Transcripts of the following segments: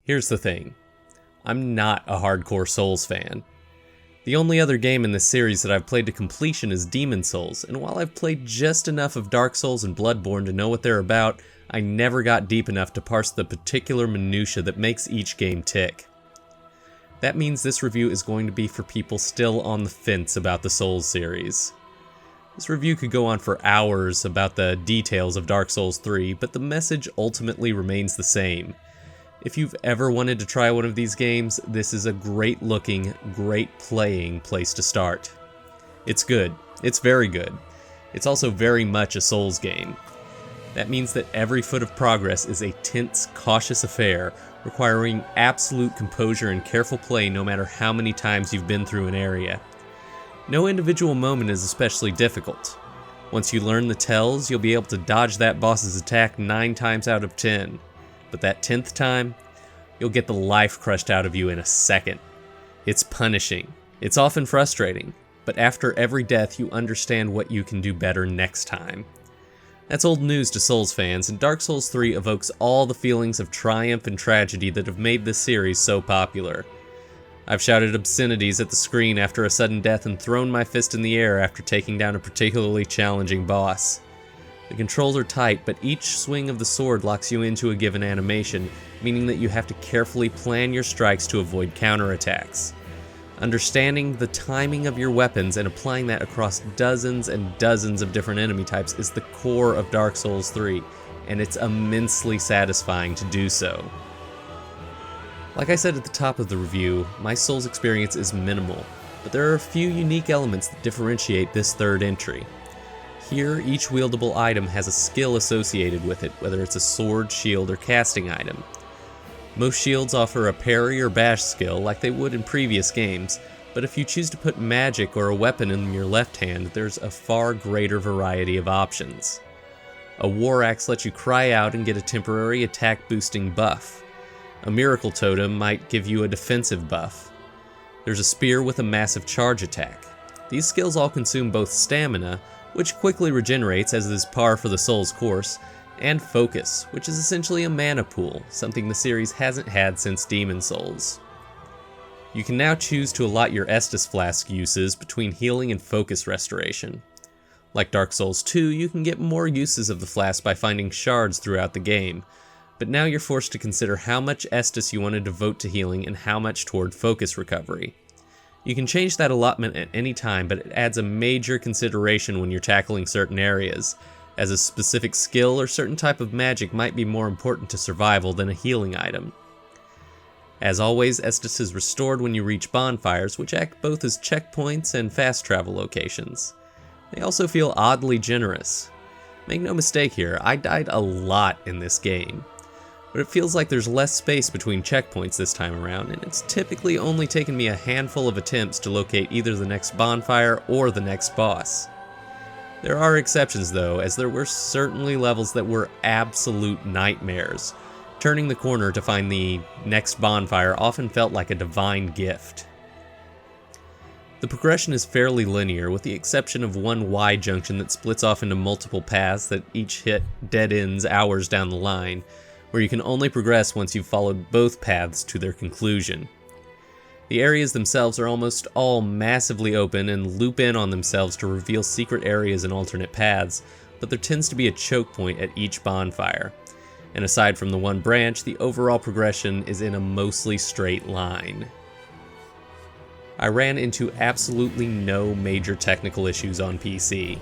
Here's the thing. I'm not a hardcore Souls fan. The only other game in this series that I've played to completion is Demon Souls, and while I've played just enough of Dark Souls and Bloodborne to know what they're about, I never got deep enough to parse the particular minutia that makes each game tick. That means this review is going to be for people still on the fence about the Souls series. This review could go on for hours about the details of Dark Souls 3, but the message ultimately remains the same. If you've ever wanted to try one of these games, this is a great looking, great playing place to start. It's good. It's very good. It's also very much a Souls game. That means that every foot of progress is a tense, cautious affair, requiring absolute composure and careful play no matter how many times you've been through an area. No individual moment is especially difficult. Once you learn the tells, you'll be able to dodge that boss's attack 9 times out of 10. But that 10th time, you'll get the life crushed out of you in a second. It's punishing. It's often frustrating, but after every death you understand what you can do better next time. That's old news to Souls fans, and Dark Souls 3 evokes all the feelings of triumph and tragedy that have made this series so popular. I've shouted obscenities at the screen after a sudden death and thrown my fist in the air after taking down a particularly challenging boss. The controls are tight, but each swing of the sword locks you into a given animation, meaning that you have to carefully plan your strikes to avoid counterattacks. Understanding the timing of your weapons and applying that across dozens and dozens of different enemy types is the core of Dark Souls 3, and it's immensely satisfying to do so. Like I said at the top of the review, my Souls experience is minimal, but there are a few unique elements that differentiate this third entry. Here, each wieldable item has a skill associated with it, whether it's a sword, shield, or casting item. Most shields offer a parry or bash skill like they would in previous games, but if you choose to put magic or a weapon in your left hand, there's a far greater variety of options. A war axe lets you cry out and get a temporary attack boosting buff. A miracle totem might give you a defensive buff. There's a spear with a massive charge attack. These skills all consume both stamina, which quickly regenerates as is par for the Souls course, and focus, which is essentially a mana pool, something the series hasn't had since Demon Souls. You can now choose to allot your Estus Flask uses between healing and focus restoration. Like Dark Souls 2, you can get more uses of the flask by finding shards throughout the game, but now you're forced to consider how much Estus you want to devote to healing and how much toward focus recovery. You can change that allotment at any time, but it adds a major consideration when you're tackling certain areas, as a specific skill or certain type of magic might be more important to survival than a healing item. As always, Estus is restored when you reach bonfires, which act both as checkpoints and fast travel locations. They also feel oddly generous. Make no mistake here, I died a lot in this game, but it feels like there's less space between checkpoints this time around, and it's typically only taken me a handful of attempts to locate either the next bonfire or the next boss. There are exceptions though, as there were certainly levels that were absolute nightmares. Turning the corner to find the next bonfire often felt like a divine gift. The progression is fairly linear, with the exception of one Y junction that splits off into multiple paths that each hit dead ends hours down the line, where you can only progress once you've followed both paths to their conclusion. The areas themselves are almost all massively open and loop in on themselves to reveal secret areas and alternate paths, but there tends to be a choke point at each bonfire. And aside from the one branch, the overall progression is in a mostly straight line. I ran into absolutely no major technical issues on PC.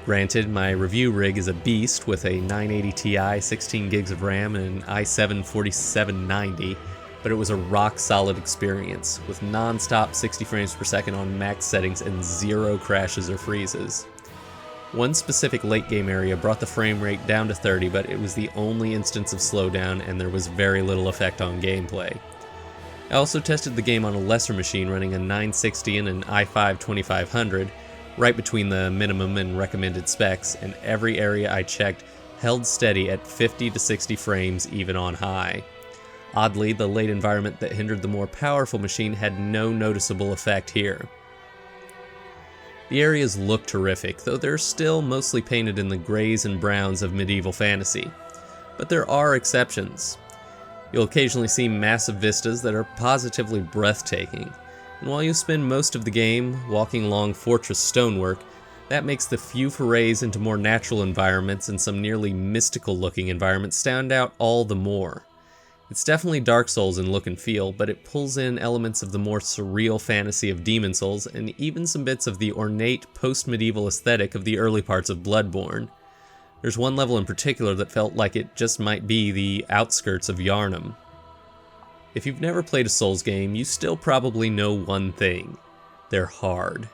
Granted, my review rig is a beast with a 980 Ti, 16 gigs of RAM, and an i7 4790, but it was a rock-solid experience, with non-stop 60 frames per second on max settings and 0 crashes or freezes. One specific late-game area brought the frame rate down to 30, but it was the only instance of slowdown, and there was very little effect on gameplay. I also tested the game on a lesser machine running a 960 and an i5 2500, right between the minimum and recommended specs, and every area I checked held steady at 50 to 60 frames even on high. Oddly, the late environment that hindered the more powerful machine had no noticeable effect here. The areas look terrific, though they're still mostly painted in the grays and browns of medieval fantasy. But there are exceptions. You'll occasionally see massive vistas that are positively breathtaking, and while you spend most of the game walking along fortress stonework, that makes the few forays into more natural environments and some nearly mystical-looking environments stand out all the more. It's definitely Dark Souls in look and feel, but it pulls in elements of the more surreal fantasy of Demon Souls and even some bits of the ornate post-medieval aesthetic of the early parts of Bloodborne. There's one level in particular that felt like it just might be the outskirts of Yharnam. If you've never played a Souls game, you still probably know one thing: they're hard.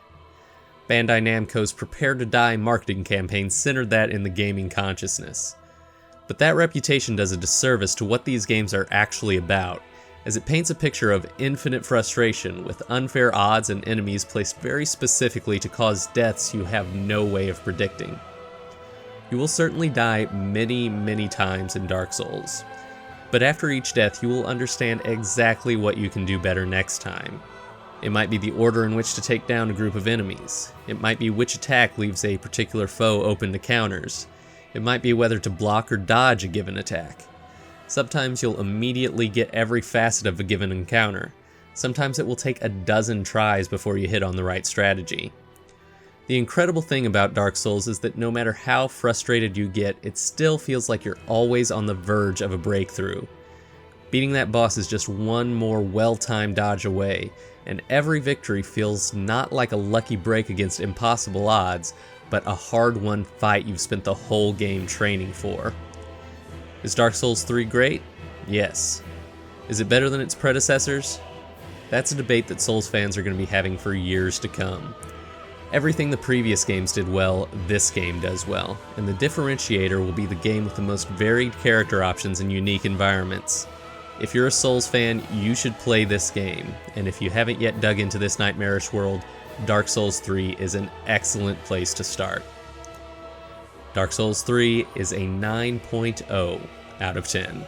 Bandai Namco's Prepare to Die marketing campaign centered that in the gaming consciousness. But that reputation does a disservice to what these games are actually about, as it paints a picture of infinite frustration with unfair odds and enemies placed very specifically to cause deaths you have no way of predicting. You will certainly die many times in Dark Souls, but after each death you will understand exactly what you can do better next time. It might be the order in which to take down a group of enemies. It might be which attack leaves a particular foe open to counters. It might be whether to block or dodge a given attack. Sometimes you'll immediately get every facet of a given encounter. Sometimes it will take a dozen tries before you hit on the right strategy. The incredible thing about Dark Souls is that no matter how frustrated you get, it still feels like you're always on the verge of a breakthrough. Beating that boss is just one more well-timed dodge away, and every victory feels not like a lucky break against impossible odds, but a hard-won fight you've spent the whole game training for. Is Dark Souls 3 great? Yes. Is it better than its predecessors? That's a debate that Souls fans are going to be having for years to come. Everything the previous games did well, this game does well, and the differentiator will be the game with the most varied character options and unique environments. If you're a Souls fan, you should play this game, and if you haven't yet dug into this nightmarish world, Dark Souls 3 is an excellent place to start. Dark Souls 3 is a 9.0 out of 10.